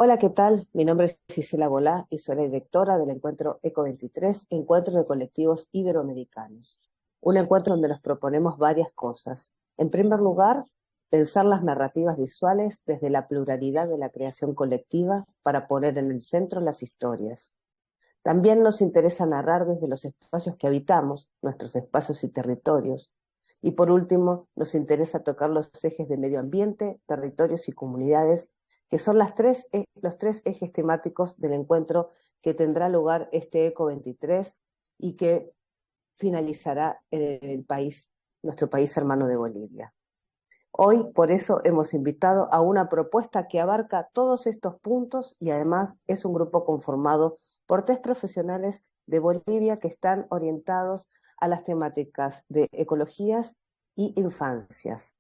Hola, ¿qué tal? Mi nombre es Gisela Bolá y soy la directora del encuentro ECO23, Encuentro de Colectivos Iberoamericanos. Un encuentro donde nos proponemos varias cosas. En primer lugar, pensar las narrativas visuales desde la pluralidad de la creación colectiva para poner en el centro las historias. También nos interesa narrar desde los espacios que habitamos, nuestros espacios y territorios. Y por último, nos interesa tocar los ejes de medio ambiente, territorios y comunidades, que son los tres ejes temáticos del encuentro que tendrá lugar este ECO 23 y que finalizará en el país, nuestro país hermano de Bolivia. Hoy, por eso, hemos invitado a una propuesta que abarca todos estos puntos y además es un grupo conformado por tres profesionales de Bolivia que están orientados a las temáticas de ecologías y infancias.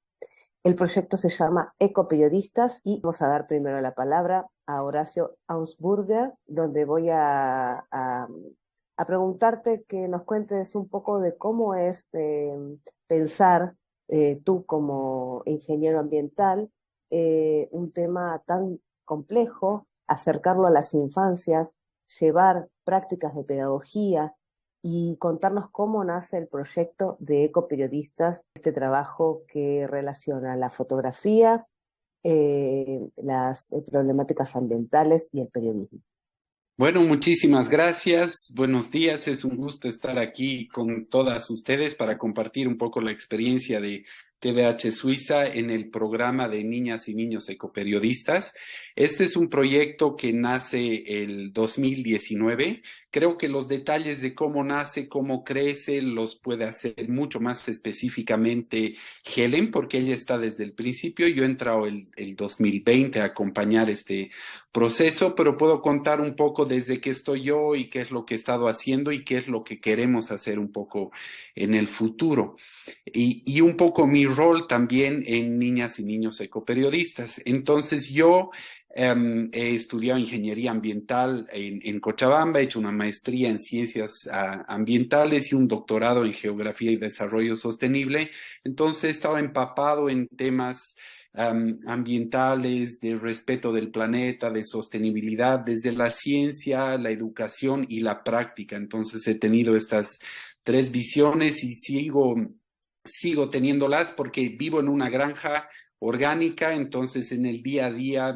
El proyecto se llama Ecoperiodistas y vamos a dar primero la palabra a Horacio Aunsburger, donde voy a preguntarte que nos cuentes un poco de cómo es pensar tú como ingeniero ambiental un tema tan complejo, acercarlo a las infancias, llevar prácticas de pedagogía y contarnos cómo nace el proyecto de Ecoperiodistas, este trabajo que relaciona la fotografía, las problemáticas ambientales y el periodismo. Bueno, muchísimas gracias. Buenos días. Es un gusto estar aquí con todas ustedes para compartir un poco la experiencia de TVH Suiza en el programa de Niñas y Niños Ecoperiodistas. Este es un proyecto que nace el 2019. Creo que los detalles de cómo nace, cómo crece, los puede hacer mucho más específicamente Helen, porque ella está desde el principio. Yo he entrado el 2020 a acompañar este proceso, pero puedo contar un poco desde qué estoy yo y qué es lo que he estado haciendo y qué es lo que queremos hacer un poco en el futuro. Y un poco mi rol también en Niñas y Niños Ecoperiodistas. Entonces yo he estudiado ingeniería ambiental en Cochabamba, he hecho una maestría en ciencias ambientales y un doctorado en geografía y desarrollo sostenible. Entonces he estado empapado en temas ambientales, de respeto del planeta, de sostenibilidad, desde la ciencia, la educación y la práctica. Entonces he tenido estas tres visiones y sigo teniéndolas porque vivo en una granja orgánica, entonces en el día a día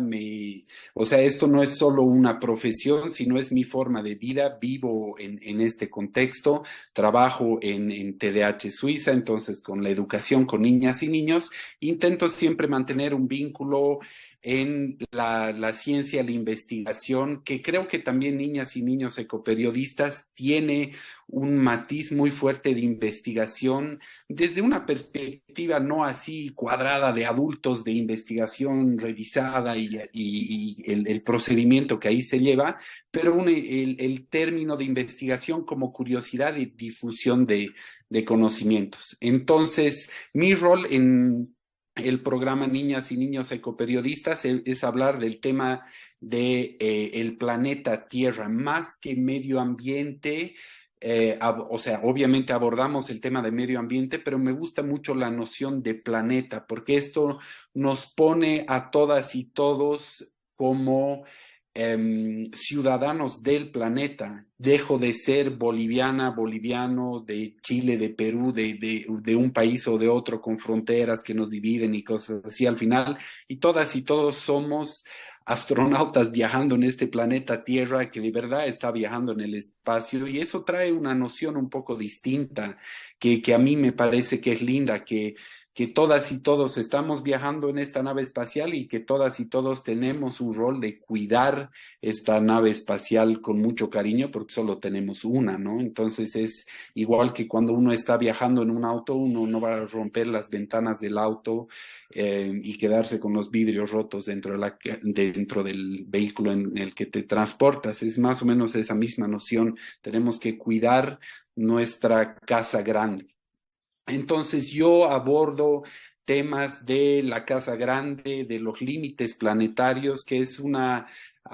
o sea, esto no es solo una profesión, sino es mi forma de vida, vivo en este contexto, trabajo en TDH Suiza, entonces con la educación con niñas y niños, intento siempre mantener un vínculo en la ciencia, la investigación, que creo que también niñas y niños ecoperiodistas tiene un matiz muy fuerte de investigación desde una perspectiva no así cuadrada de adultos de investigación revisada y el procedimiento que ahí se lleva, pero el término de investigación como curiosidad y difusión de conocimientos. Entonces, mi rol en el programa Niñas y Niños Ecoperiodistas es hablar del tema de el planeta Tierra, más que medio ambiente. O sea, obviamente abordamos el tema de medio ambiente, pero me gusta mucho la noción de planeta, porque esto nos pone a todas y todos como ciudadanos del planeta. Dejo de ser boliviana, boliviano, de Chile, de Perú, de un país o de otro con fronteras que nos dividen y cosas así al final, y todas y todos somos astronautas viajando en este planeta Tierra que de verdad está viajando en el espacio y eso trae una noción un poco distinta que a mí me parece que es linda, que todas y todos estamos viajando en esta nave espacial y que todas y todos tenemos un rol de cuidar esta nave espacial con mucho cariño porque solo tenemos una, ¿no? Entonces es igual que cuando uno está viajando en un auto, uno no va a romper las ventanas del auto y quedarse con los vidrios rotos dentro del vehículo en el que te transportas. Es más o menos esa misma noción. Tenemos que cuidar nuestra casa grande. Entonces yo abordo temas de la Casa Grande, de los límites planetarios, que es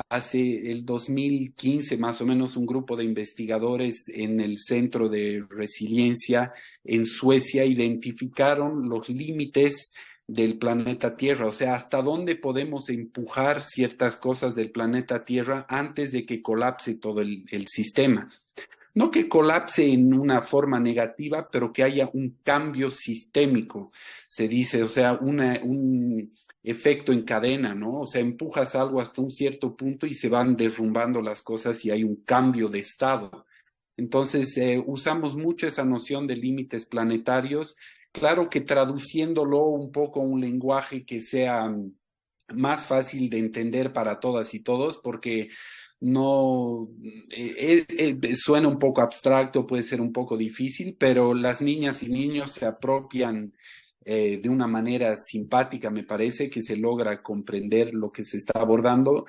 hace el 2015 más o menos un grupo de investigadores en el Centro de Resiliencia en Suecia identificaron los límites del planeta Tierra, o sea, hasta dónde podemos empujar ciertas cosas del planeta Tierra antes de que colapse todo el sistema. No que colapse en una forma negativa, pero que haya un cambio sistémico, se dice, o sea, un efecto en cadena, ¿no? O sea, empujas algo hasta un cierto punto y se van derrumbando las cosas y hay un cambio de estado. Entonces, usamos mucho esa noción de límites planetarios, claro que traduciéndolo un poco a un lenguaje que sea más fácil de entender para todas y todos, porque no suena un poco abstracto, puede ser un poco difícil, pero las niñas y niños se apropian de una manera simpática, me parece, que se logra comprender lo que se está abordando.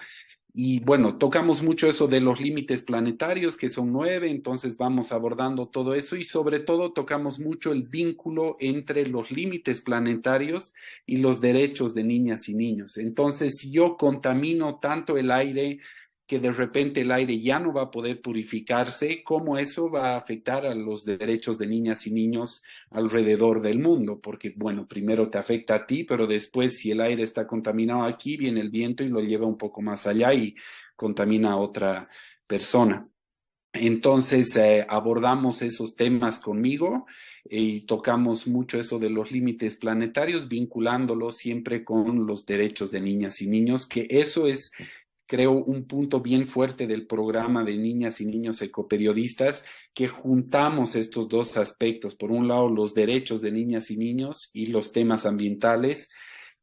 Y bueno, tocamos mucho eso de los límites planetarios, que son 9, entonces vamos abordando todo eso y sobre todo tocamos mucho el vínculo entre los límites planetarios y los derechos de niñas y niños. Entonces, si yo contamino tanto el aire que de repente el aire ya no va a poder purificarse, ¿cómo eso va a afectar a los derechos de niñas y niños alrededor del mundo? Porque, bueno, primero te afecta a ti, pero después si el aire está contaminado aquí, viene el viento y lo lleva un poco más allá y contamina a otra persona. Entonces abordamos esos temas conmigo y tocamos mucho eso de los límites planetarios, vinculándolo siempre con los derechos de niñas y niños, que eso es, creo, un punto bien fuerte del programa de niñas y niños ecoperiodistas, que juntamos estos dos aspectos. Por un lado, los derechos de niñas y niños y los temas ambientales,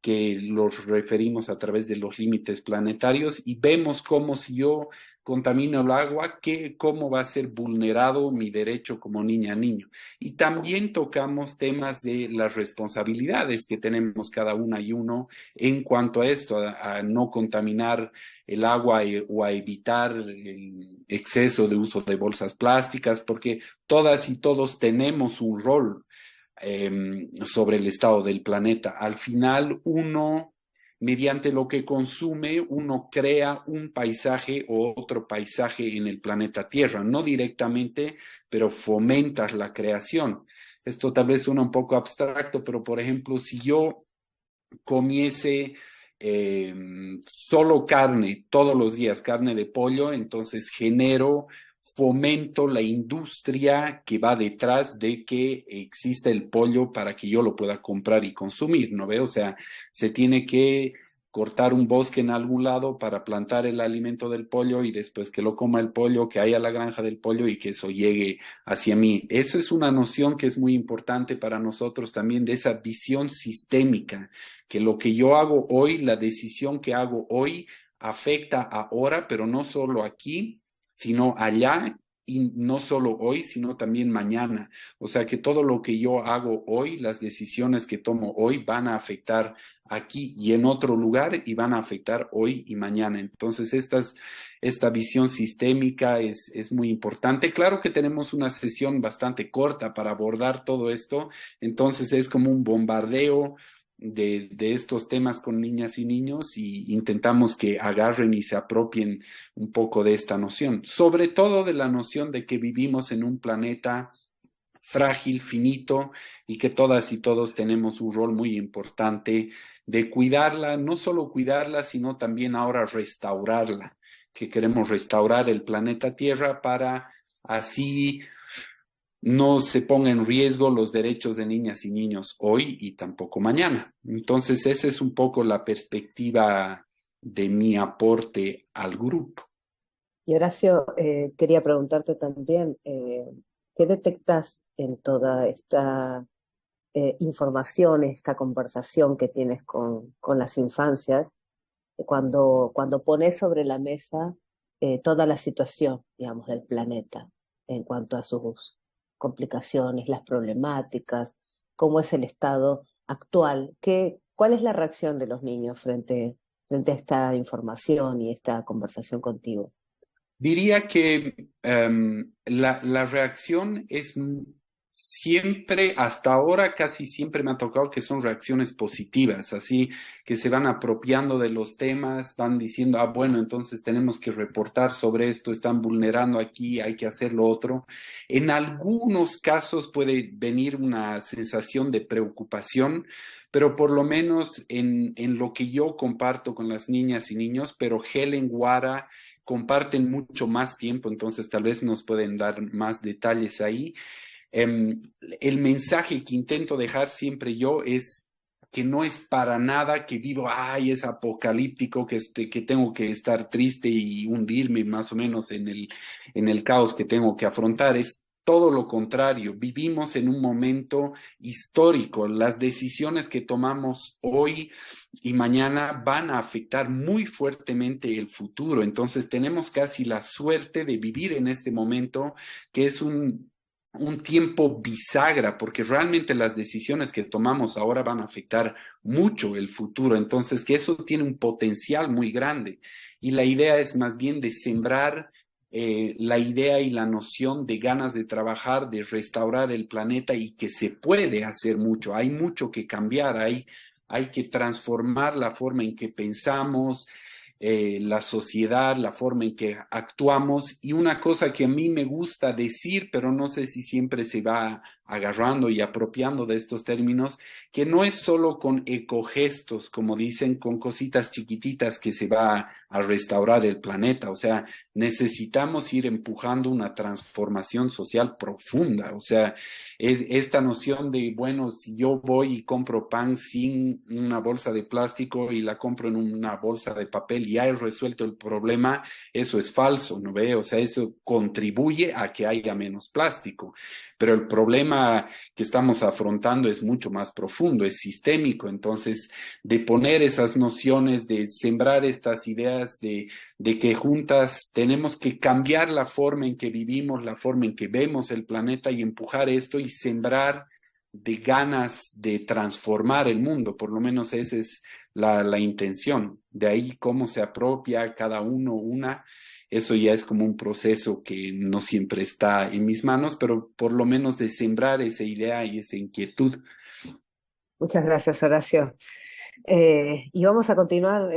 que los referimos a través de los límites planetarios, y vemos cómo si yo contamino el agua, cómo va a ser vulnerado mi derecho como niña, niño. Y también tocamos temas de las responsabilidades que tenemos cada una y uno en cuanto a esto, a no contaminar el agua o a evitar el exceso de uso de bolsas plásticas, porque todas y todos tenemos un rol sobre el estado del planeta. Al final, uno, mediante lo que consume, uno crea un paisaje o otro paisaje en el planeta Tierra, no directamente, pero fomentas la creación. Esto tal vez suena un poco abstracto, pero por ejemplo, si yo comiese solo carne todos los días, carne de pollo, entonces fomento la industria que va detrás de que exista el pollo para que yo lo pueda comprar y consumir, ¿no ve? O sea, se tiene que cortar un bosque en algún lado para plantar el alimento del pollo y después que lo coma el pollo, que haya la granja del pollo y que eso llegue hacia mí. Eso es una noción que es muy importante para nosotros también, de esa visión sistémica, que lo que yo hago hoy, la decisión que hago hoy, afecta ahora, pero no solo aquí, sino allá, y no solo hoy, sino también mañana. O sea que todo lo que yo hago hoy, las decisiones que tomo hoy van a afectar aquí y en otro lugar y van a afectar hoy y mañana. Entonces, esta visión sistémica es muy importante. Claro que tenemos una sesión bastante corta para abordar todo esto, entonces es como un bombardeo de estos temas con niñas y niños y intentamos que agarren y se apropien un poco de esta noción, sobre todo de la noción de que vivimos en un planeta frágil, finito y que todas y todos tenemos un rol muy importante de cuidarla, no solo cuidarla, sino también ahora restaurarla, que queremos restaurar el planeta Tierra para así no se ponga en riesgo los derechos de niñas y niños hoy y tampoco mañana. Entonces, esa es un poco la perspectiva de mi aporte al grupo. Y Horacio, quería preguntarte también, ¿qué detectas en toda esta información, esta conversación que tienes con las infancias, cuando pones sobre la mesa toda la situación, digamos, del planeta en cuanto a sus complicaciones, las problemáticas, cómo es el estado actual? ¿Cuál es la reacción de los niños frente a esta información y esta conversación contigo? Diría que la reacción es siempre, hasta ahora casi siempre me ha tocado que son reacciones positivas, así que se van apropiando de los temas, van diciendo, bueno, entonces tenemos que reportar sobre esto, están vulnerando aquí, hay que hacer lo otro. En algunos casos puede venir una sensación de preocupación, pero por lo menos en lo que yo comparto con las niñas y niños, pero Helen, Guara comparten mucho más tiempo, entonces tal vez nos pueden dar más detalles ahí. El mensaje que intento dejar siempre yo es que no es para nada que vivo, ay, es apocalíptico, que tengo que estar triste y hundirme más o menos en el caos que tengo que afrontar. Es todo lo contrario, vivimos en un momento histórico. Las decisiones que tomamos hoy y mañana van a afectar muy fuertemente el futuro. Entonces tenemos casi la suerte de vivir en este momento, que es un tiempo bisagra, porque realmente las decisiones que tomamos ahora van a afectar mucho el futuro. Entonces, que eso tiene un potencial muy grande. Y la idea es más bien de sembrar la idea y la noción de ganas de trabajar, de restaurar el planeta y que se puede hacer mucho. Hay mucho que cambiar, hay que transformar la forma en que pensamos, la sociedad, la forma en que actuamos. Y una cosa que a mí me gusta decir, pero no sé si siempre se va agarrando y apropiando de estos términos, que no es solo con ecogestos, como dicen, con cositas chiquititas que se va a restaurar el planeta. O sea, necesitamos ir empujando una transformación social profunda. O sea, es esta noción de, bueno, si yo voy y compro pan sin una bolsa de plástico y la compro en una bolsa de papel y ya he resuelto el problema, eso es falso, ¿no ve? O sea, eso contribuye a que haya menos plástico. Pero el problema que estamos afrontando es mucho más profundo, es sistémico. Entonces, de poner esas nociones, de sembrar estas ideas de que juntas tenemos que cambiar la forma en que vivimos, la forma en que vemos el planeta y empujar esto y sembrar de ganas de transformar el mundo, por lo menos esa es la intención. De ahí cómo se apropia cada uno una, eso ya es como un proceso que no siempre está en mis manos, pero por lo menos de sembrar esa idea y esa inquietud. Muchas gracias, Horacio. Y vamos a continuar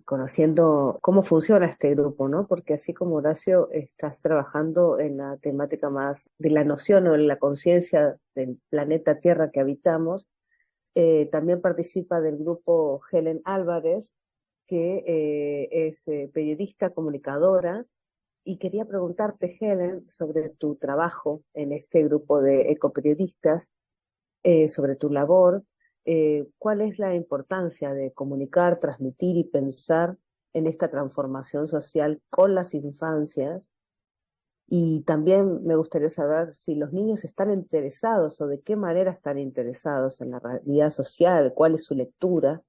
conociendo cómo funciona este grupo, ¿no? Porque así como Horacio, estás trabajando en la temática más de la noción o en la conciencia del planeta Tierra que habitamos. También participa del grupo Helen Álvarez, que es periodista, comunicadora, y quería preguntarte, Helen, sobre tu trabajo en este grupo de ecoperiodistas, sobre tu labor, cuál es la importancia de comunicar, transmitir y pensar en esta transformación social con las infancias. Y también me gustaría saber si los niños están interesados o de qué manera están interesados en la realidad social, cuál es su lectura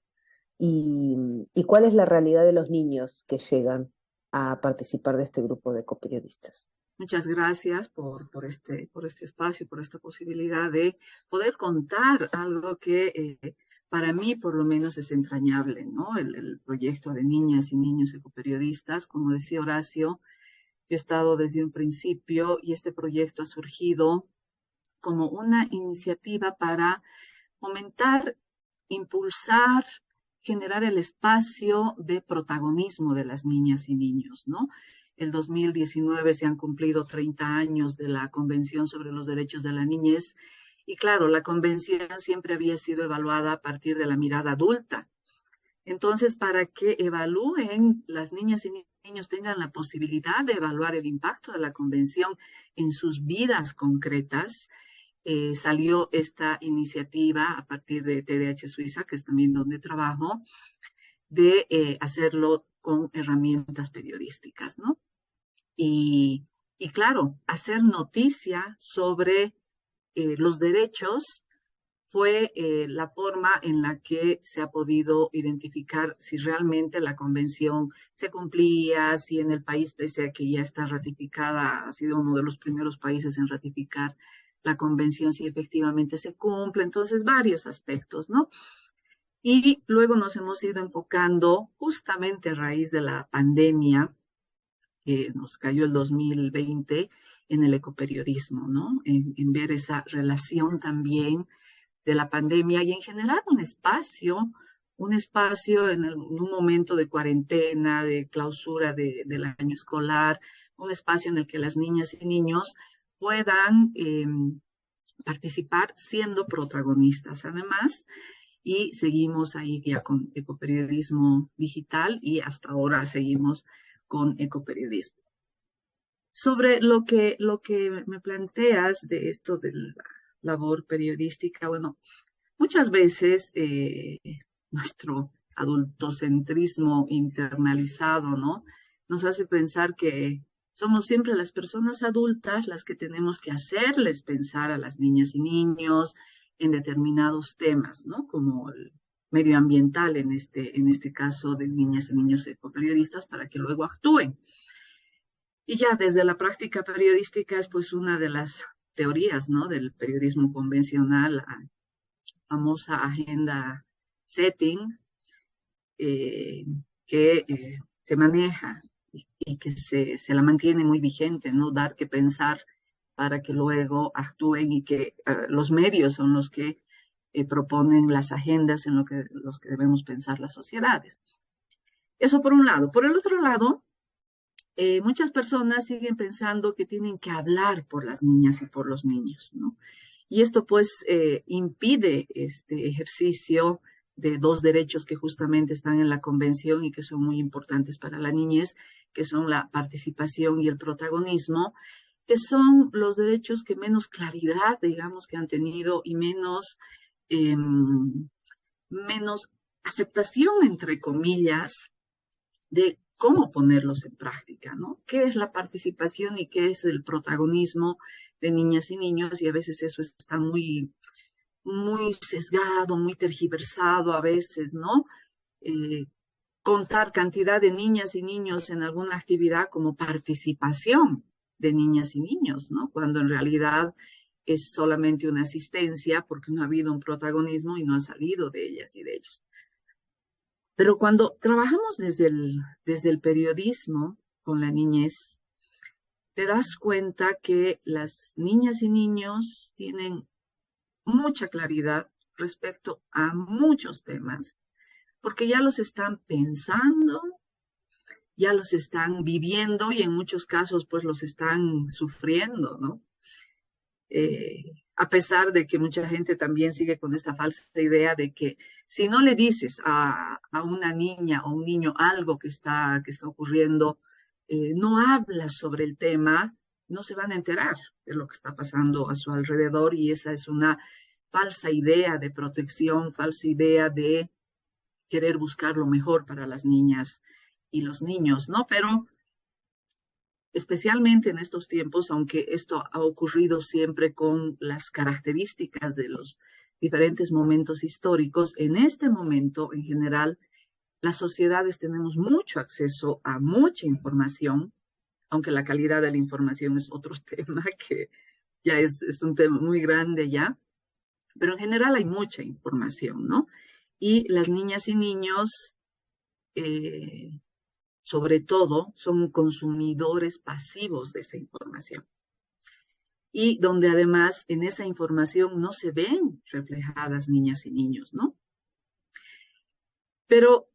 y cuál es la realidad de los niños que llegan a participar de este grupo de coperiodistas. Muchas gracias por este espacio, por esta posibilidad de poder contar algo que para mí por lo menos es entrañable, ¿no? El proyecto de niñas y niños ecoperiodistas, como decía Horacio, yo he estado desde un principio y este proyecto ha surgido como una iniciativa para fomentar, impulsar, generar el espacio de protagonismo de las niñas y niños, ¿no? El 2019 se han cumplido 30 años de la Convención sobre los Derechos de la Niñez y claro, la convención siempre había sido evaluada a partir de la mirada adulta. Entonces, para que evalúen las niñas y niños tengan la posibilidad de evaluar el impacto de la convención en sus vidas concretas, salió esta iniciativa a partir de TDH Suiza, que es también donde trabajo, de hacerlo con herramientas periodísticas, ¿no? Y claro, hacer noticia sobre los derechos fue la forma en la que se ha podido identificar si realmente la convención se cumplía, si en el país, pese a que ya está ratificada, ha sido uno de los primeros países en ratificar la convención, si efectivamente se cumple. Entonces, varios aspectos, ¿no? Y luego nos hemos ido enfocando justamente a raíz de la pandemia que nos cayó el 2020 en el ecoperiodismo, ¿no? En ver esa relación también de la pandemia y en generar un espacio en un momento de cuarentena, de clausura del año escolar, un espacio en el que las niñas y niños puedan participar siendo protagonistas. Además, y seguimos ahí ya con ecoperiodismo digital y hasta ahora seguimos con ecoperiodismo. Sobre lo que me planteas de esto de la labor periodística, bueno, muchas veces nuestro adultocentrismo internalizado, ¿no? Nos hace pensar que somos siempre las personas adultas las que tenemos que hacerles pensar a las niñas y niños en determinados temas, ¿no? Como el medioambiental en este caso de niñas y niños ecoperiodistas para que luego actúen. Y ya desde la práctica periodística es pues una de las teorías, ¿no? Del periodismo convencional, la famosa agenda setting, que se maneja y que se la mantiene muy vigente, ¿no? Dar que pensar para que luego actúen y que los medios son los que proponen las agendas en los que debemos pensar las sociedades. Eso por un lado. Por el otro lado, muchas personas siguen pensando que tienen que hablar por las niñas y por los niños, ¿no? Y esto pues impide este ejercicio de dos derechos que justamente están en la convención y que son muy importantes para la niñez, que son la participación y el protagonismo, que son los derechos que menos claridad, digamos, que han tenido y menos aceptación, entre comillas, de cómo ponerlos en práctica, ¿no? ¿Qué es la participación y qué es el protagonismo de niñas y niños? Y a veces eso está muy sesgado, muy tergiversado a veces, ¿no? Contar cantidad de niñas y niños en alguna actividad como participación de niñas y niños, ¿no? Cuando en realidad es solamente una asistencia porque no ha habido un protagonismo y no ha salido de ellas y de ellos. Pero cuando trabajamos desde el periodismo con la niñez, te das cuenta que las niñas y niños tienen mucha claridad respecto a muchos temas, porque ya los están pensando, ya los están viviendo y en muchos casos pues los están sufriendo, ¿no? A pesar de que mucha gente también sigue con esta falsa idea de que si no le dices a una niña o un niño algo que está ocurriendo, no hablas sobre el tema, no se van a enterar de lo que está pasando a su alrededor y esa es una falsa idea de protección, falsa idea de querer buscar lo mejor para las niñas y los niños, ¿no? Pero especialmente en estos tiempos, aunque esto ha ocurrido siempre con las características de los diferentes momentos históricos, en este momento, en general, las sociedades tenemos mucho acceso a mucha información, aunque la calidad de la información es otro tema que ya es un tema muy grande ya, pero en general hay mucha información, ¿no? Y las niñas y niños sobre todo, son consumidores pasivos de esa información. Y donde además en esa información no se ven reflejadas niñas y niños, ¿no? Pero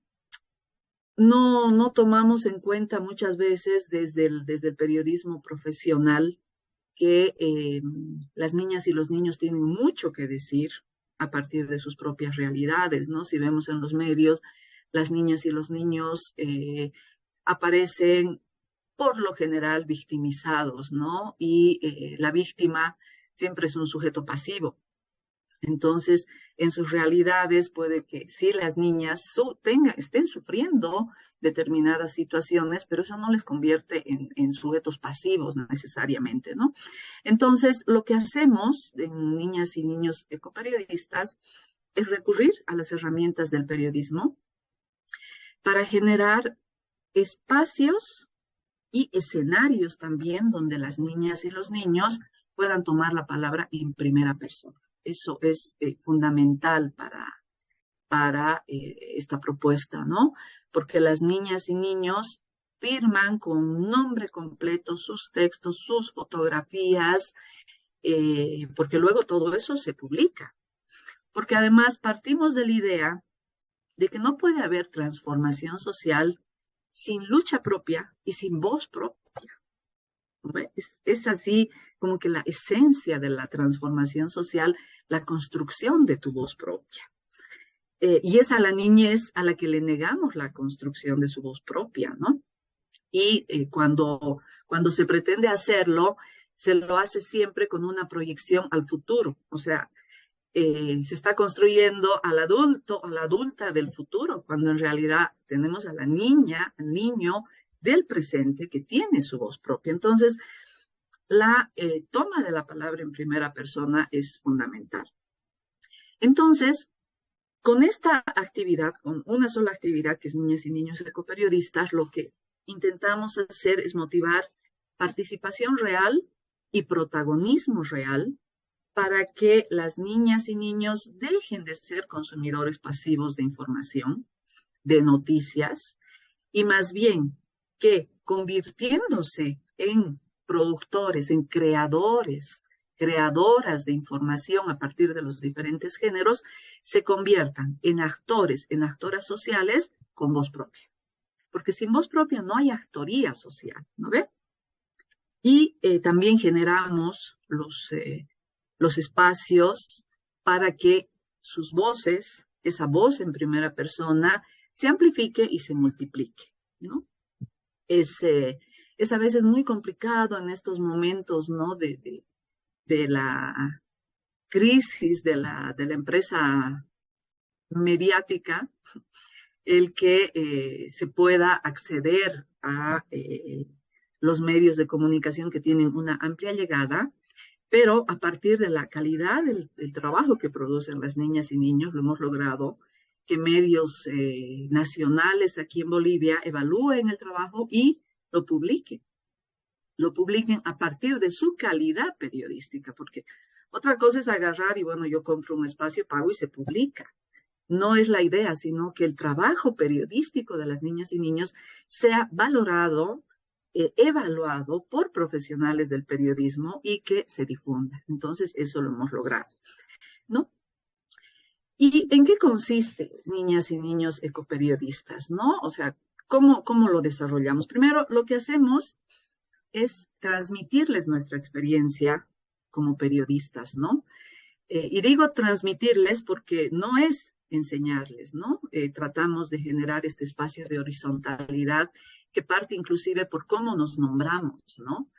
no tomamos en cuenta muchas veces desde el periodismo profesional que las niñas y los niños tienen mucho que decir a partir de sus propias realidades, ¿no? Si vemos en los medios, las niñas y los niños aparecen por lo general victimizados, ¿no? Y la víctima siempre es un sujeto pasivo. Entonces, en sus realidades puede que sí las niñas estén sufriendo determinadas situaciones, pero eso no les convierte en sujetos pasivos necesariamente, ¿no? Entonces, lo que hacemos en niñas y niños ecoperiodistas es recurrir a las herramientas del periodismo para generar espacios y escenarios también donde las niñas y los niños puedan tomar la palabra en primera persona. Eso es fundamental para esta propuesta, ¿no? Porque las niñas y niños firman con nombre completo sus textos, sus fotografías, porque luego todo eso se publica. Porque además partimos de la idea de que no puede haber transformación social sin lucha propia y sin voz propia. Es así como que la esencia de la transformación social, la construcción de tu voz propia. y es a la niñez a la que le negamos la construcción de su voz propia, ¿no? Y cuando se pretende hacerlo, se lo hace siempre con una proyección al futuro, o sea, se está construyendo al adulto, a la adulta del futuro, cuando en realidad tenemos a la niña, al niño del presente que tiene su voz propia. Entonces, la toma de la palabra en primera persona es fundamental. Entonces, con esta actividad, con una sola actividad que es Niñas y Niños Ecoperiodistas, lo que intentamos hacer es motivar participación real y protagonismo real para que las niñas y niños dejen de ser consumidores pasivos de información, de noticias, y más bien que convirtiéndose en productores, en creadores, creadoras de información a partir de los diferentes géneros, se conviertan en actores, en actoras sociales con voz propia. Porque sin voz propia no hay actoría social, ¿no ve? Y también generamos los espacios para que sus voces, esa voz en primera persona, se amplifique y se multiplique, ¿no? Es a veces muy complicado en estos momentos, ¿no? De la crisis de la empresa mediática, el que se pueda acceder a los medios de comunicación que tienen una amplia llegada, pero a partir de la calidad del trabajo que producen las niñas y niños, lo hemos logrado que medios nacionales aquí en Bolivia evalúen el trabajo y lo publiquen a partir de su calidad periodística, porque otra cosa es agarrar y bueno, yo compro un espacio, pago y se publica. No es la idea, sino que el trabajo periodístico de las niñas y niños sea valorado, evaluado por profesionales del periodismo y que se difunda. Entonces, eso lo hemos logrado, ¿no? ¿Y en qué consiste niñas y niños ecoperiodistas, no? O sea, ¿cómo lo desarrollamos? Primero, lo que hacemos es transmitirles nuestra experiencia como periodistas, ¿no? Y digo transmitirles porque no es enseñarles, ¿no? Tratamos de generar este espacio de horizontalidad que parte inclusive por cómo nos nombramos, ¿no?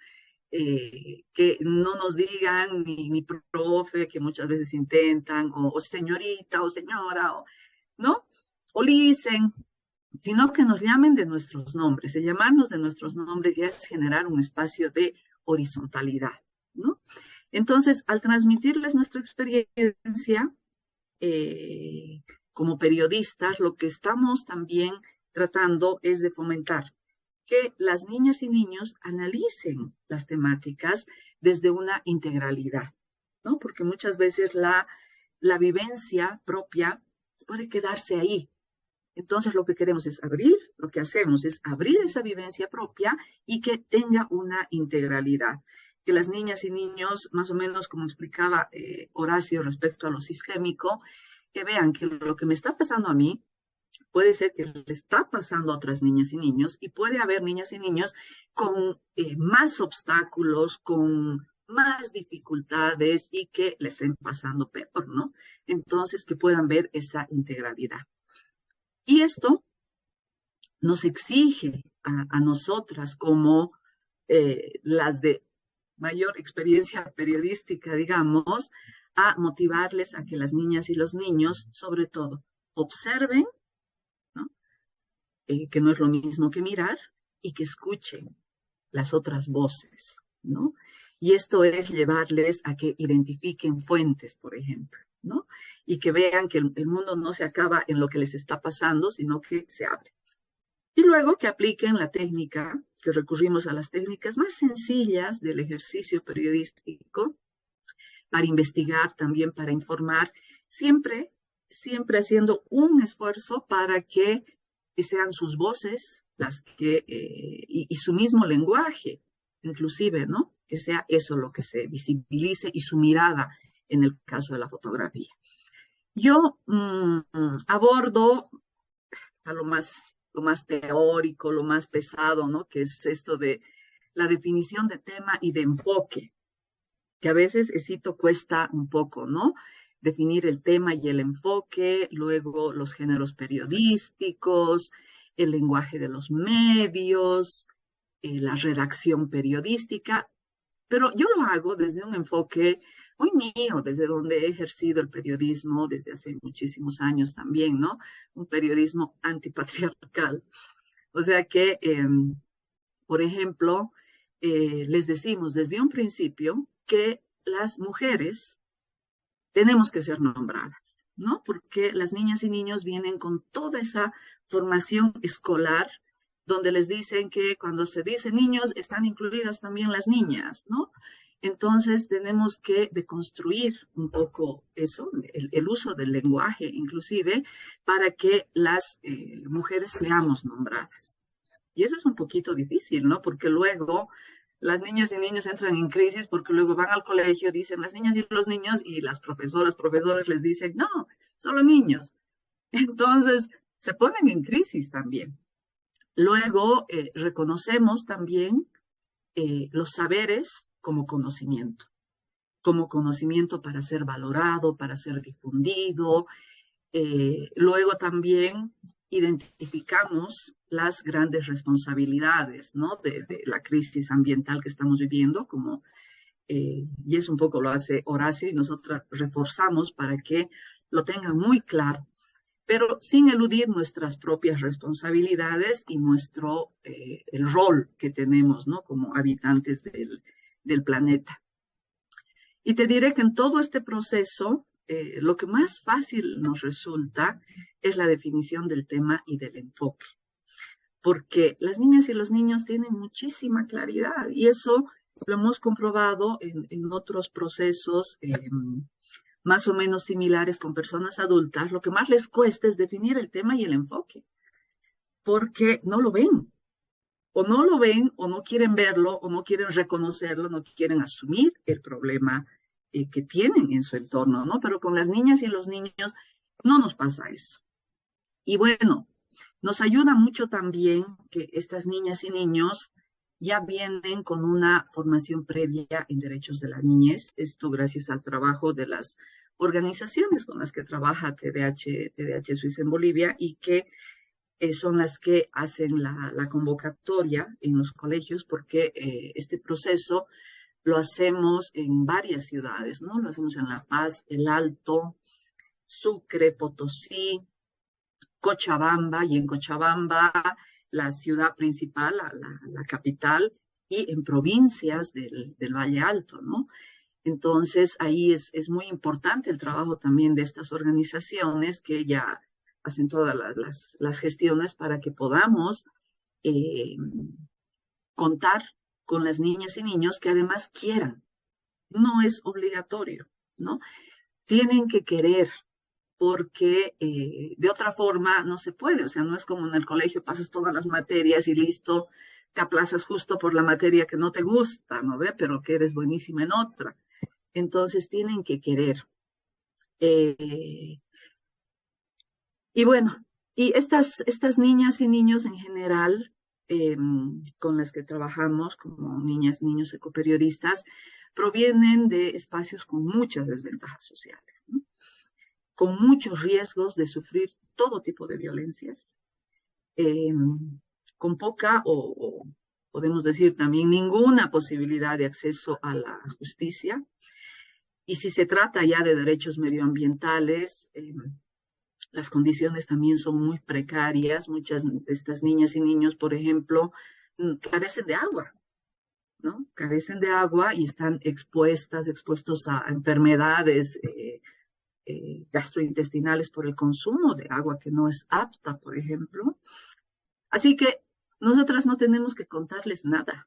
Que no nos digan ni profe, que muchas veces intentan, o señorita, o señora, ¿no? O dicen, sino que nos llamen de nuestros nombres. El llamarnos de nuestros nombres ya es generar un espacio de horizontalidad, ¿no? Entonces, al transmitirles nuestra experiencia como periodistas, lo que estamos también tratando es de fomentar que las niñas y niños analicen las temáticas desde una integralidad, ¿no? Porque muchas veces la vivencia propia puede quedarse ahí. Entonces lo que queremos es lo que hacemos es abrir esa vivencia propia y que tenga una integralidad. Que las niñas y niños, más o menos como explicaba Horacio respecto a lo sistémico, que vean que lo que me está pasando a mí puede ser que le está pasando a otras niñas y niños, y puede haber niñas y niños con más obstáculos, con más dificultades y que le estén pasando peor, ¿no? Entonces, que puedan ver esa integralidad. Y esto nos exige a nosotras como las de mayor experiencia periodística, digamos, a motivarles a que las niñas y los niños, sobre todo, observen, ¿no? Que no es lo mismo que mirar, y que escuchen las otras voces, ¿no? Y esto es llevarles a que identifiquen fuentes, por ejemplo, ¿no? Y que vean que el mundo no se acaba en lo que les está pasando, sino que se abre. Y luego que apliquen la técnica, que recurrimos a las técnicas más sencillas del ejercicio periodístico, para investigar, también para informar, siempre haciendo un esfuerzo para que sean sus voces las que, y su mismo lenguaje, inclusive, ¿no? Que sea eso lo que se visibilice y su mirada en el caso de la fotografía. Yo abordo a lo más teórico, lo más pesado, ¿no? Que es esto de la definición de tema y de enfoque, que a veces cuesta un poco, ¿no? definir el tema y el enfoque, luego los géneros periodísticos, el lenguaje de los medios, la redacción periodística, pero yo lo hago desde un enfoque muy mío, desde donde he ejercido el periodismo desde hace muchísimos años también, ¿no? Un periodismo antipatriarcal. O sea que, por ejemplo, les decimos desde un principio que las mujeres tenemos que ser nombradas, ¿no? Porque las niñas y niños vienen con toda esa formación escolar donde les dicen que cuando se dice niños están incluidas también las niñas, ¿no? Entonces tenemos que deconstruir un poco eso, el uso del lenguaje inclusive, para que las mujeres seamos nombradas. Y eso es un poquito difícil, ¿no? Porque luego las niñas y niños entran en crisis porque luego van al colegio, dicen las niñas y los niños, y las profesoras, profesores les dicen, no, solo niños. Entonces se ponen en crisis también. Luego reconocemos también los saberes como conocimiento para ser valorado, para ser difundido. Luego también identificamos las grandes responsabilidades, ¿no? de la crisis ambiental que estamos viviendo, como, y eso un poco lo hace Horacio, y nosotros reforzamos para que lo tengan muy claro, pero sin eludir nuestras propias responsabilidades y el rol que tenemos, ¿no? Como habitantes del planeta. Y te diré que en todo este proceso, lo que más fácil nos resulta es la definición del tema y del enfoque, porque las niñas y los niños tienen muchísima claridad, y eso lo hemos comprobado en otros procesos más o menos similares con personas adultas. Lo que más les cuesta es definir el tema y el enfoque, porque no lo ven, o no quieren verlo, o no quieren reconocerlo, no quieren asumir el problema que tienen en su entorno, ¿no? Pero con las niñas y los niños no nos pasa eso. Y bueno, nos ayuda mucho también que estas niñas y niños ya vienen con una formación previa en derechos de la niñez, esto gracias al trabajo de las organizaciones con las que trabaja TDH Suiza en Bolivia, y que son las que hacen la convocatoria en los colegios, porque este proceso lo hacemos en varias ciudades, ¿no? Lo hacemos en La Paz, El Alto, Sucre, Potosí, Cochabamba, y en Cochabamba la ciudad principal, la capital, y en provincias del Valle Alto, ¿no? Entonces ahí es muy importante el trabajo también de estas organizaciones que ya hacen todas las gestiones para que podamos contar con las niñas y niños que además quieran. No es obligatorio, ¿no? Tienen que querer, porque de otra forma no se puede. O sea, no es como en el colegio, pasas todas las materias y listo, te aplazas justo por la materia que no te gusta, ¿no ve? Pero que eres buenísima en otra. Entonces tienen que querer. Y bueno, y estas niñas y niños en general, con las que trabajamos como niñas, niños ecoperiodistas, provienen de espacios con muchas desventajas sociales, ¿no? Con muchos riesgos de sufrir todo tipo de violencias, con poca o podemos decir también ninguna posibilidad de acceso a la justicia. Y si se trata ya de derechos medioambientales, las condiciones también son muy precarias. Muchas de estas niñas y niños, por ejemplo, carecen de agua, ¿no? Carecen de agua y están expuestos a enfermedades gastrointestinales por el consumo de agua que no es apta, por ejemplo. Así que nosotras no tenemos que contarles nada.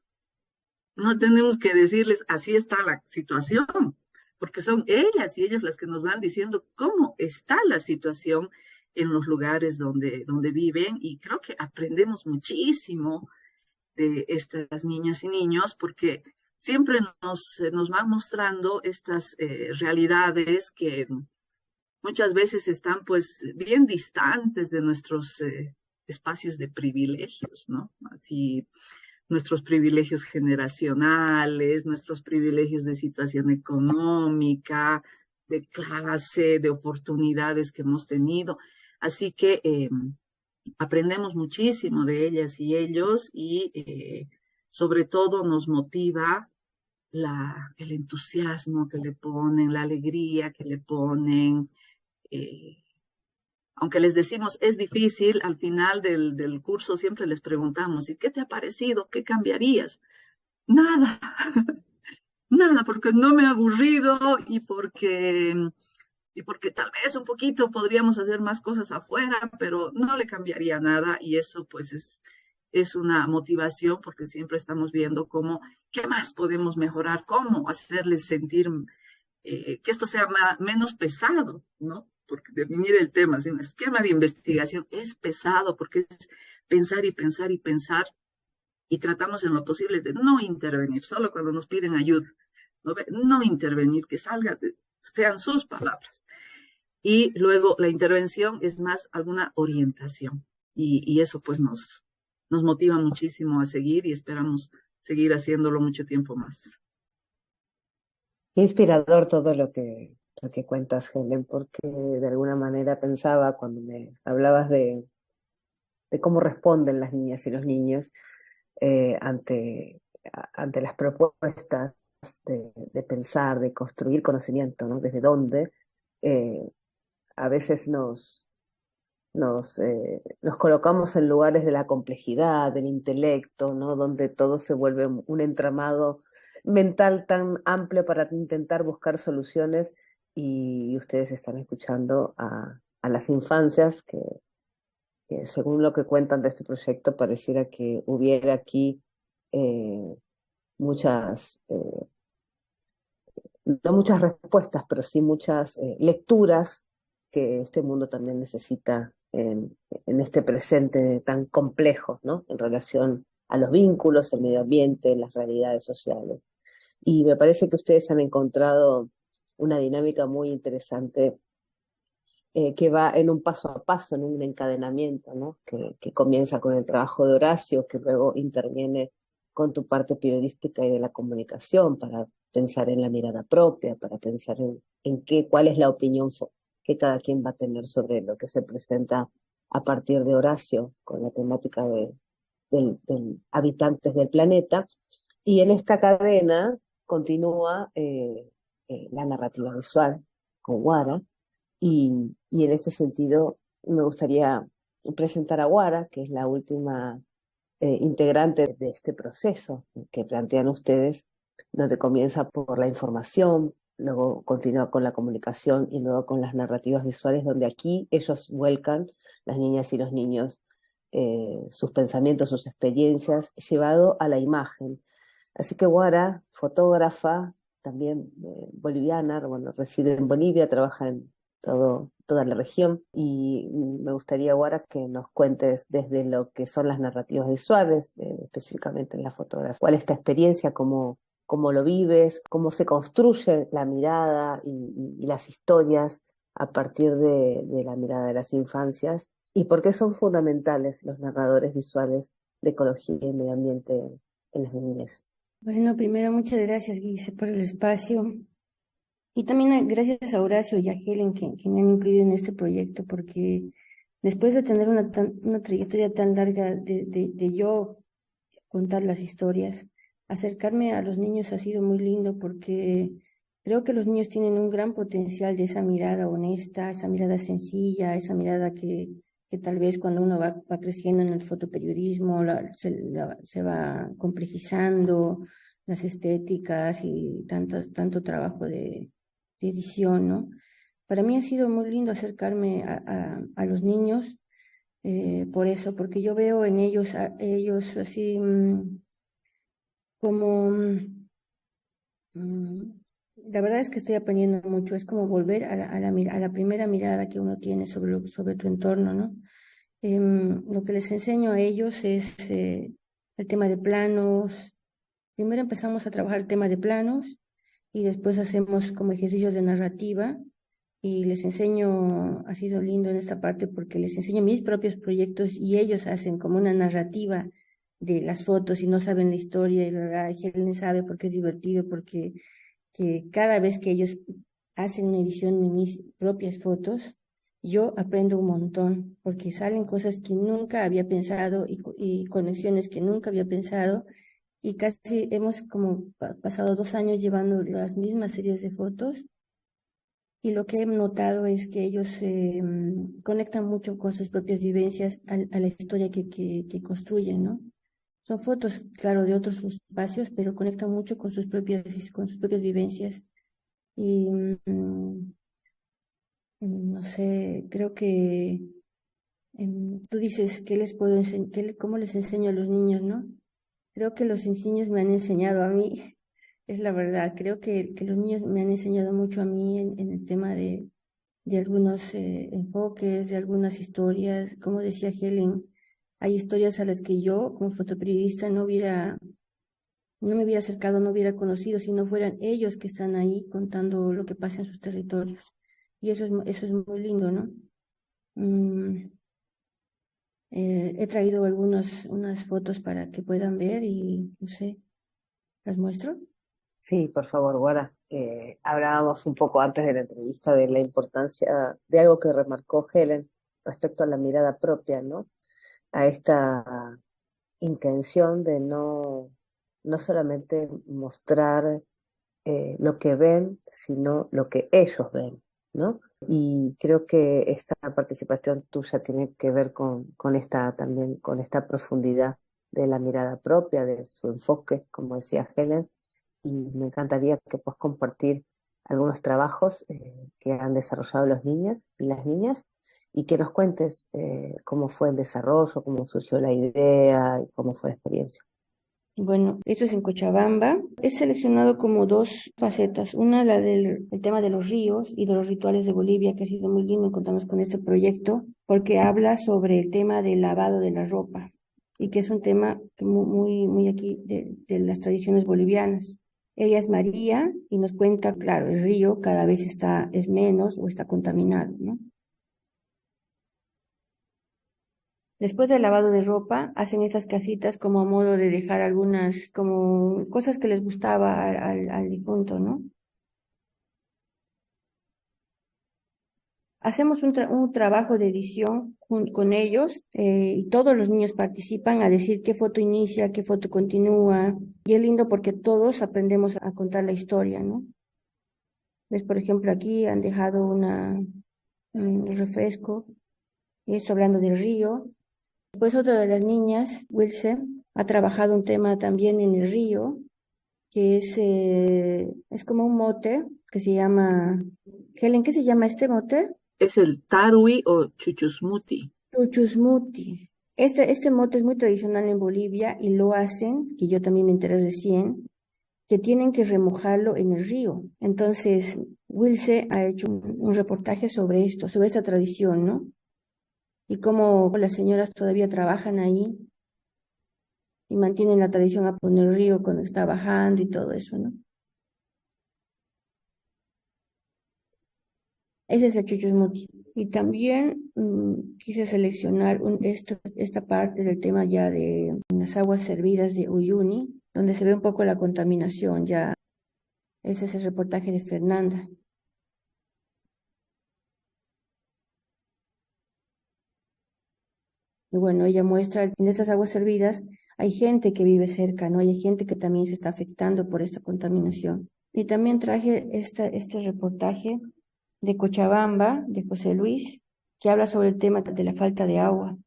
No tenemos que decirles así está la situación, porque son ellas y ellos las que nos van diciendo cómo está la situación en los lugares donde viven, y creo que aprendemos muchísimo de estas niñas y niños, porque siempre nos van mostrando estas realidades que muchas veces están pues bien distantes de nuestros espacios de privilegios, ¿no? Así, nuestros privilegios generacionales, nuestros privilegios de situación económica, de clase, de oportunidades que hemos tenido. Así que aprendemos muchísimo de ellas y ellos y sobre todo nos motiva el entusiasmo que le ponen, la alegría que le ponen. Aunque les decimos es difícil, al final del curso siempre les preguntamos, ¿y qué te ha parecido? ¿Qué cambiarías? Nada, nada, porque no me ha aburrido y porque tal vez un poquito podríamos hacer más cosas afuera, pero no le cambiaría nada y eso pues es una motivación porque siempre estamos viendo qué más podemos mejorar, cómo hacerles sentir que esto sea menos pesado, ¿no? Porque definir el tema, si un esquema de investigación es pesado porque es pensar y pensar y pensar y tratamos en lo posible de no intervenir, solo cuando nos piden ayuda, no intervenir, que sean sus palabras. Y luego la intervención es más alguna orientación y eso pues nos motiva muchísimo a seguir y esperamos seguir haciéndolo mucho tiempo más. Qué inspirador todo lo que cuentas, Helen, porque de alguna manera pensaba cuando me hablabas de cómo responden las niñas y los niños ante las propuestas de pensar, de construir conocimiento, ¿no? Desde dónde a veces nos colocamos en lugares de la complejidad, del intelecto, ¿no? Donde todo se vuelve un entramado mental tan amplio para intentar buscar soluciones y ustedes están escuchando a las infancias que según lo que cuentan de este proyecto pareciera que hubiera aquí muchas, no muchas respuestas, pero sí muchas lecturas que este mundo también necesita en este presente tan complejo, ¿no? En relación a los vínculos, el medio ambiente, las realidades sociales. Y me parece que ustedes han encontrado una dinámica muy interesante que va en un paso a paso, en un encadenamiento, ¿no? Que comienza con el trabajo de Horacio, que luego interviene con tu parte periodística y de la comunicación para pensar en la mirada propia, para pensar en cuál es la opinión que cada quien va a tener sobre lo que se presenta a partir de Horacio, con la temática del habitantes del planeta. Y en esta cadena continúa la narrativa visual con Guara, y en este sentido me gustaría presentar a Guara, que es la última integrante de este proceso que plantean ustedes, donde comienza por la información, luego continúa con la comunicación y luego con las narrativas visuales, donde aquí ellos vuelcan, las niñas y los niños, sus pensamientos, sus experiencias, llevado a la imagen. Así que Guara, fotógrafa, también boliviana, bueno, reside en Bolivia, trabaja en toda la región, y me gustaría, Guara, que nos cuentes desde lo que son las narrativas visuales, específicamente en la fotografía. ¿Cuál es esta experiencia? ¿Cómo lo vives? ¿Cómo se construye la mirada y las historias a partir de la mirada de las infancias? ¿Y por qué son fundamentales los narradores visuales de ecología y medio ambiente en las niñeces? Bueno, primero muchas gracias, Guise, por el espacio. Y también gracias a Horacio y a Helen que me han incluido en este proyecto, porque después de tener una trayectoria tan larga de yo contar las historias, acercarme a los niños ha sido muy lindo porque creo que los niños tienen un gran potencial de esa mirada honesta, esa mirada sencilla, esa mirada que tal vez cuando uno va creciendo en el fotoperiodismo se va complejizando las estéticas y tanto trabajo de edición, ¿no? Para mí ha sido muy lindo acercarme a los niños, por eso, porque yo veo en ellos así como la verdad es que estoy aprendiendo mucho, es como volver a la primera mirada que uno tiene sobre tu entorno, ¿no? Lo que les enseño a ellos es el tema de planos. Primero empezamos a trabajar el tema de planos y después hacemos como ejercicios de narrativa y les enseño, ha sido lindo en esta parte porque les enseño mis propios proyectos y ellos hacen como una narrativa de las fotos y no saben la historia y la verdad Helen sabe porque es divertido, porque que cada vez que ellos hacen una edición de mis propias fotos, yo aprendo un montón, porque salen cosas que nunca había pensado y conexiones que nunca había pensado, y casi hemos como pasado 2 años llevando las mismas series de fotos, y lo que he notado es que ellos conectan mucho con sus propias vivencias a la historia que construyen, ¿no? Son fotos, claro, de otros espacios, pero conectan mucho con sus propias vivencias. Y no sé, creo que tú dices, ¿qué les puedo enseñar? ¿Cómo les enseño a los niños, no? Creo que los niños me han enseñado a mí, es la verdad. Creo que los niños me han enseñado mucho a mí en el tema de algunos enfoques, de algunas historias. Como decía Helen, hay historias a las que yo, como fotoperiodista, no me hubiera acercado, no hubiera conocido si no fueran ellos que están ahí contando lo que pasa en sus territorios. Y eso es muy lindo, ¿no? Mm, he traído unas fotos para que puedan ver y, no sé, ¿las muestro? Sí, por favor, Guara. Hablábamos un poco antes de la entrevista de la importancia de algo que remarcó Helen respecto a la mirada propia, ¿no? A esta intención de no solamente mostrar lo que ven, sino lo que ellos ven, ¿no? Y creo que esta participación tuya tiene que ver con esta también, con esta profundidad de la mirada propia, de su enfoque, como decía Helen, y me encantaría que puedas compartir algunos trabajos que han desarrollado los niños y las niñas y que nos cuentes cómo fue el desarrollo, cómo surgió la idea y cómo fue la experiencia. Bueno, esto es en Cochabamba. He seleccionado como dos facetas. Una, la del el tema de los ríos y de los rituales de Bolivia, que ha sido muy lindo encontrarnos con este proyecto, porque habla sobre el tema del lavado de la ropa y que es un tema que muy aquí de las tradiciones bolivianas. Ella es María y nos cuenta, claro, el río cada vez es menos o está contaminado, ¿no? Después del lavado de ropa, hacen estas casitas como a modo de dejar algunas, como cosas que les gustaba al difunto, ¿no? Hacemos un trabajo de edición con ellos y todos los niños participan a decir qué foto inicia, qué foto continúa. Y es lindo porque todos aprendemos a contar la historia, ¿no? ¿Ves? Por ejemplo, aquí han dejado un refresco, y esto hablando del río. Después otra de las niñas, Wilson, ha trabajado un tema también en el río, que es como un mote que se llama, Helen, ¿qué se llama este mote? Es el tarwi o chuchusmuti. Chuchusmuti. Este mote es muy tradicional en Bolivia y lo hacen, que yo también me enteré recién, que tienen que remojarlo en el río. Entonces, Wilse ha hecho un reportaje sobre esto, sobre esta tradición, ¿no? Y cómo las señoras todavía trabajan ahí y mantienen la tradición a poner el río cuando está bajando y todo eso, ¿no? Ese es el Chuchusmuti. Y también quise seleccionar esta parte del tema ya de las aguas servidas de Uyuni, donde se ve un poco la contaminación ya. Ese es el reportaje de Fernanda. Y bueno, ella muestra en estas aguas servidas hay gente que vive cerca, ¿no? Hay gente que también se está afectando por esta contaminación. Y también traje este reportaje de Cochabamba, de José Luis, que habla sobre el tema de la falta de agua,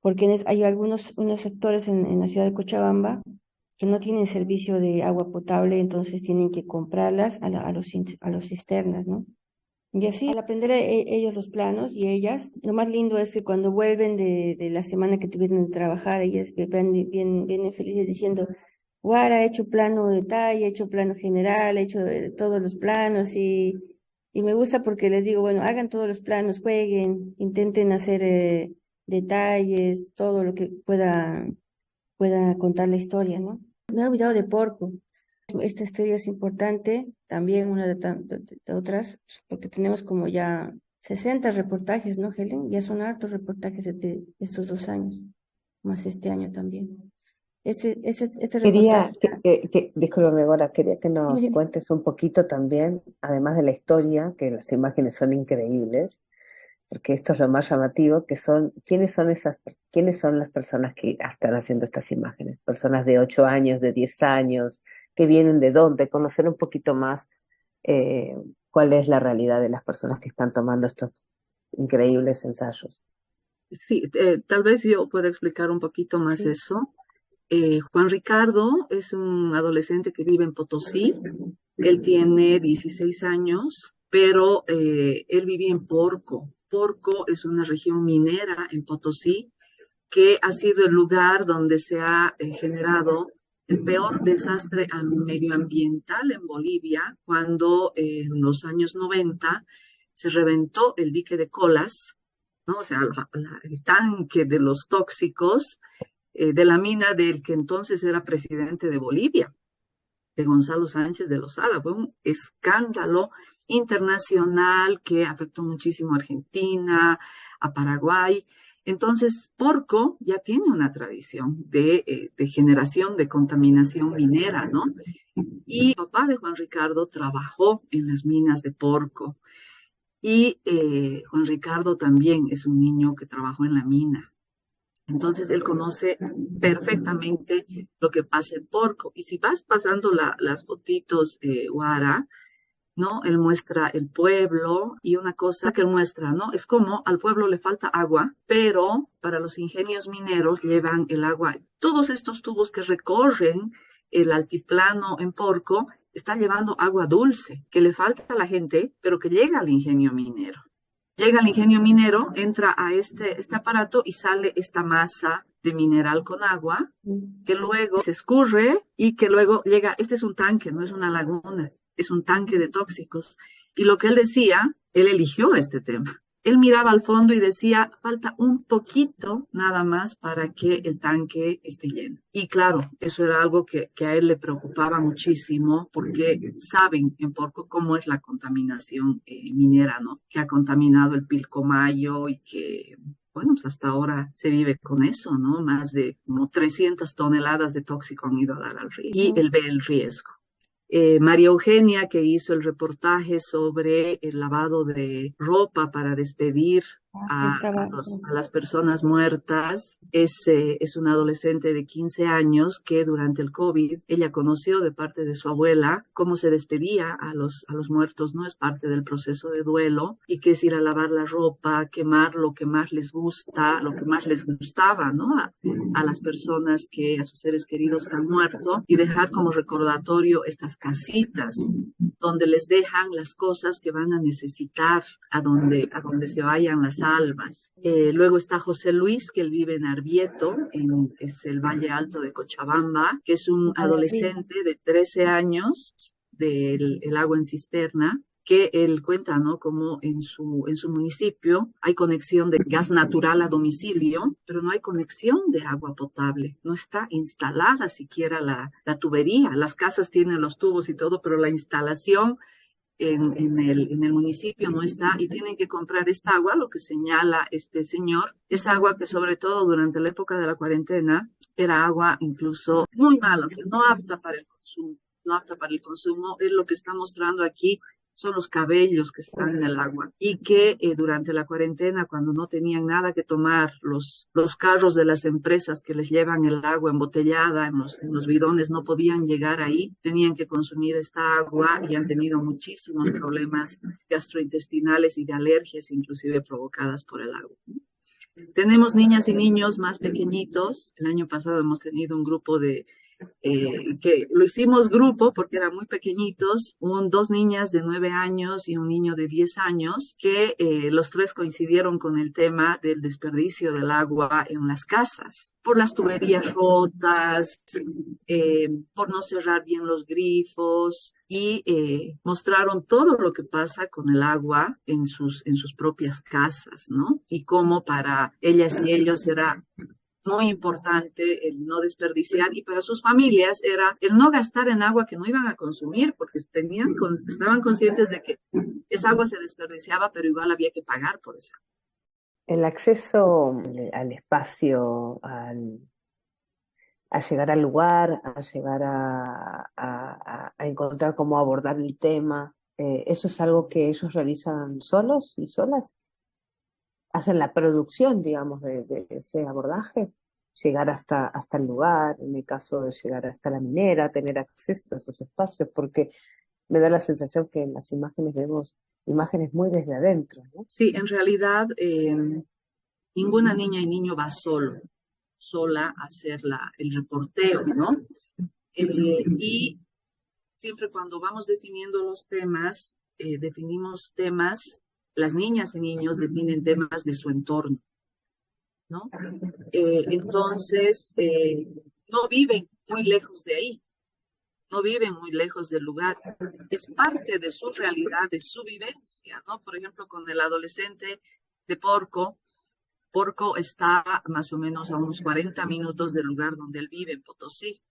porque hay unos sectores en la ciudad de Cochabamba que no tienen servicio de agua potable, entonces tienen que comprarlas a los cisternas, ¿no? Y así, al aprender ellos los planos y ellas, lo más lindo es que cuando vuelven de la semana que tuvieron de trabajar, ellas vienen felices diciendo, Guara, he hecho plano detalle, he hecho plano general, he hecho todos los planos y me gusta porque les digo, bueno, hagan todos los planos, jueguen, intenten hacer detalles, todo lo que pueda contar la historia, ¿no? Me he olvidado de Porco. Esta historia es importante, también una de otras, porque tenemos como ya 60 reportajes, ¿no, Helen? Ya son hartos reportajes de estos 2 años, más este año también. este Quería, reportaje. discúlpame ahora, quería que nos Dime. cuentes un poquito también, además de la historia, que las imágenes son increíbles, porque esto es lo más llamativo, que son, quiénes son las personas que están haciendo estas imágenes? Personas de 8 años, de 10 años, que vienen de dónde, conocer un poquito más eh, cuál es la realidad de las personas que están tomando estos increíbles ensayos. Sí, tal vez yo pueda explicar un poquito más Sí. eso. Juan Ricardo es un adolescente que vive en Potosí. Él tiene 16 años, pero él vivía en Porco. Porco es una región minera en Potosí que ha sido el lugar donde se ha generado el peor desastre medioambiental en Bolivia, cuando en los años 90 se reventó el dique de Colas, ¿no? O sea, el tanque de los tóxicos de la mina del que entonces era presidente de Bolivia, de Gonzalo Sánchez de Lozada. Fue un escándalo internacional que afectó muchísimo a Argentina, a Paraguay. Entonces, Porco ya tiene una tradición de generación de contaminación minera, ¿no? Y el papá de Juan Ricardo trabajó en las minas de Porco. Y Juan Ricardo también es un niño que trabajó en la mina. Entonces él conoce perfectamente lo que pasa en Porco. Y si vas pasando las fotitos, Guara, ¿no? Él muestra el pueblo y una cosa que él muestra, ¿no? Es como al pueblo le falta agua, pero para los ingenios mineros llevan el agua. Todos estos tubos que recorren el altiplano en Porco están llevando agua dulce, que le falta a la gente, pero que llega al ingenio minero. Llega al ingenio minero, entra a este aparato y sale esta masa de mineral con agua, que luego se escurre y que luego llega, este es un tanque, no es una laguna, es un tanque de tóxicos. Y lo que él decía, él eligió este tema. Él miraba al fondo y decía, falta un poquito nada más para que el tanque esté lleno. Y claro, eso era algo que a él le preocupaba muchísimo porque saben en Porco cómo es la contaminación minera, ¿no? Que ha contaminado el Pilcomayo y que, bueno, pues hasta ahora se vive con eso, ¿no? Más de como 300 toneladas de tóxico han ido a dar al río y él ve el riesgo. María Eugenia, que hizo el reportaje sobre el lavado de ropa para despedir a las personas muertas, es una adolescente de 15 años que durante el COVID ella conoció de parte de su abuela cómo se despedía a los muertos, no es parte del proceso de duelo, y que es ir a lavar la ropa, quemar lo que más les gusta, lo que más les gustaba, ¿no? A las personas a sus seres queridos que han muerto, y dejar como recordatorio estas casitas donde les dejan las cosas que van a necesitar a donde se vayan las almas. Luego está José Luis, que él vive en Arbieto, es el Valle Alto de Cochabamba, que es un adolescente de 13 años del agua en cisterna, que él cuenta, ¿no? Como en su municipio hay conexión de gas natural a domicilio, pero no hay conexión de agua potable. No está instalada siquiera la tubería. Las casas tienen los tubos y todo, pero la instalación en el municipio no está, y tienen que comprar esta agua, lo que señala este señor, es agua que sobre todo durante la época de la cuarentena era agua incluso muy mala, o sea, no apta para el consumo, no apta para el consumo. Es lo que está mostrando aquí. Son los cabellos que están en el agua, y que durante la cuarentena, cuando no tenían nada que tomar, los carros de las empresas que les llevan el agua embotellada en los bidones no podían llegar ahí, tenían que consumir esta agua, y han tenido muchísimos problemas gastrointestinales y de alergias, inclusive provocadas por el agua. Tenemos niñas y niños más pequeñitos. El año pasado hemos tenido un grupo que lo hicimos grupo porque eran muy pequeñitos, dos niñas de 9 años y un niño de 10 años, que los tres coincidieron con el tema del desperdicio del agua en las casas, por las tuberías rotas, por no cerrar bien los grifos, y mostraron todo lo que pasa con el agua en sus propias casas, ¿no? Y cómo para ellas y ellos era muy importante el no desperdiciar, y para sus familias era el no gastar en agua que no iban a consumir, porque estaban conscientes de que esa agua se desperdiciaba, pero igual había que pagar por esa. El acceso al espacio, a llegar al lugar, a llegar a encontrar cómo abordar el tema. ¿Eso es algo que ellos realizan solos y solas? ¿Hacen la producción, digamos, de ese abordaje? Llegar hasta el lugar, en el caso de llegar hasta la minera, tener acceso a esos espacios, porque me da la sensación que en las imágenes vemos imágenes muy desde adentro, ¿no? Sí, en realidad ninguna niña y niño va sola a hacer el reporteo, ¿no? Y siempre cuando vamos definiendo los temas, definimos temas, las niñas y niños definen temas de su entorno, ¿no? Entonces, no viven muy lejos de ahí, no viven muy lejos del lugar, es parte de su realidad, de su vivencia, ¿no? Por ejemplo, con el adolescente de Porco está más o menos a unos 40 minutos del lugar donde él vive, en Potosí,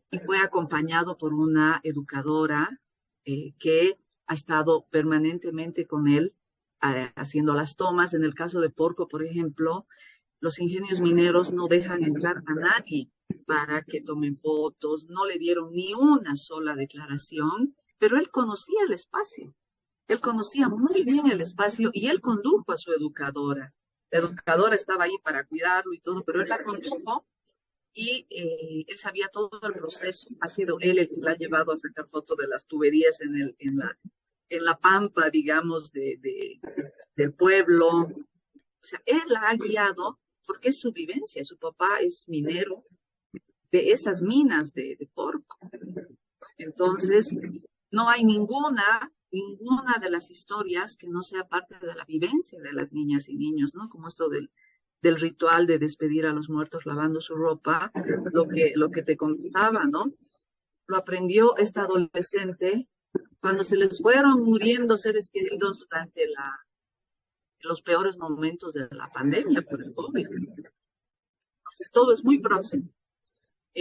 y fue acompañado por una educadora que ha estado permanentemente con él haciendo las tomas. En el caso de Porco, por ejemplo, los ingenios mineros no dejan entrar a nadie para que tomen fotos, no le dieron ni una sola declaración, pero él conocía el espacio, él conocía muy bien el espacio y él condujo a su educadora. La educadora estaba ahí para cuidarlo y todo, pero él la condujo y él sabía todo el proceso. Ha sido él el que la ha llevado a sacar fotos de las tuberías en la pampa, digamos, del pueblo. O sea, él la ha guiado porque es su vivencia. Su papá es minero de esas minas de Porco. Entonces, no hay ninguna de las historias que no sea parte de la vivencia de las niñas y niños, ¿no? Como esto del ritual de despedir a los muertos lavando su ropa, lo que te contaba, ¿no? Lo aprendió esta adolescente cuando se les fueron muriendo seres queridos durante los peores momentos de la pandemia por el COVID. Entonces, todo es muy próximo.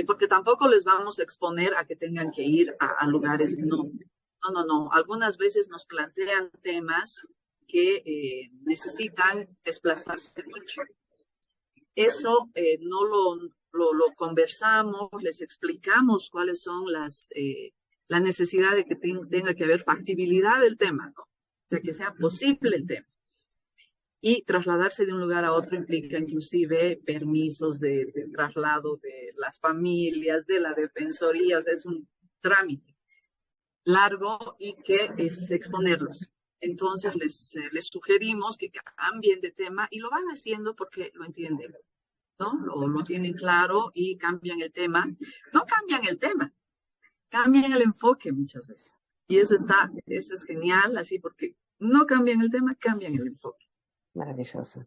Porque tampoco les vamos a exponer a que tengan que ir a lugares, no. Algunas veces nos plantean temas que necesitan desplazarse mucho. Eso no lo conversamos, les explicamos cuáles son la necesidad de que tenga que haber factibilidad del tema, ¿no? O sea, que sea posible el tema. Y trasladarse de un lugar a otro implica inclusive permisos de traslado de las familias, de la defensoría, o sea, es un trámite largo y que es exponerlos. Entonces les sugerimos que cambien de tema y lo van haciendo porque lo entienden, ¿no? Lo tienen claro y cambian el tema. No cambian el tema, cambian el enfoque muchas veces. Y eso es genial, así porque no cambian el tema, cambian el enfoque. Maravilloso.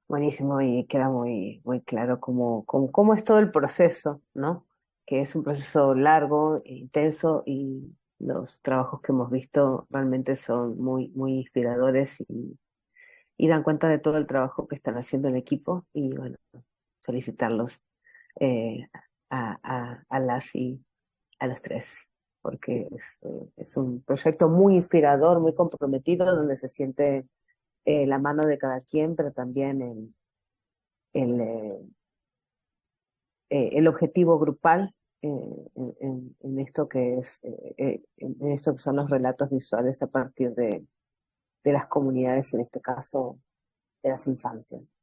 Buenísimo, y queda muy claro cómo es todo el proceso, ¿no? Que es un proceso largo, intenso, y los trabajos que hemos visto realmente son muy inspiradores y dan cuenta de todo el trabajo que están haciendo el equipo. Y bueno, felicitarlos eh, a las y a los tres, porque es un proyecto muy inspirador, muy comprometido, donde se siente la mano de cada quien, pero también el, eh, el objetivo grupal en esto que es en esto que son los relatos visuales a partir de las comunidades, en este caso de las infancias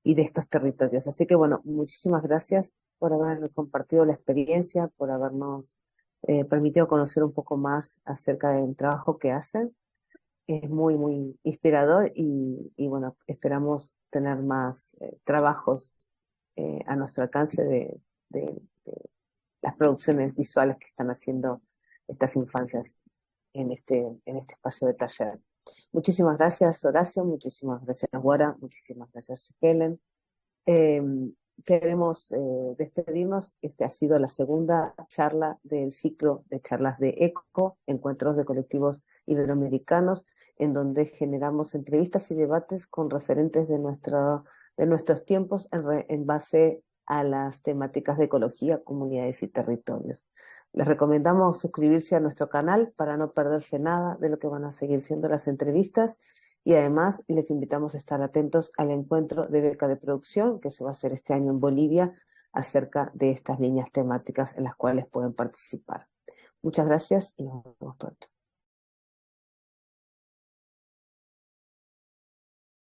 y de estos territorios. Así que bueno, muchísimas gracias por haber compartido la experiencia, por habernos permitido conocer un poco más acerca del trabajo que hacen. Es muy inspirador y bueno, esperamos tener más trabajos a nuestro alcance de las producciones visuales que están haciendo estas infancias en este espacio de taller. Muchísimas gracias, Horacio, muchísimas gracias, Guara, muchísimas gracias, Helen. Eh, Queremos despedirnos. Esta ha sido la segunda charla del ciclo de charlas de ECO, Encuentros de Colectivos Iberoamericanos, en donde generamos entrevistas y debates con referentes de nuestros tiempos en base a las temáticas de ecología, comunidades y territorios. Les recomendamos suscribirse a nuestro canal para no perderse nada de lo que van a seguir siendo las entrevistas. Y además les invitamos a estar atentos al encuentro de beca de producción que se va a hacer este año en Bolivia, acerca de estas líneas temáticas en las cuales pueden participar. Muchas gracias y nos vemos pronto.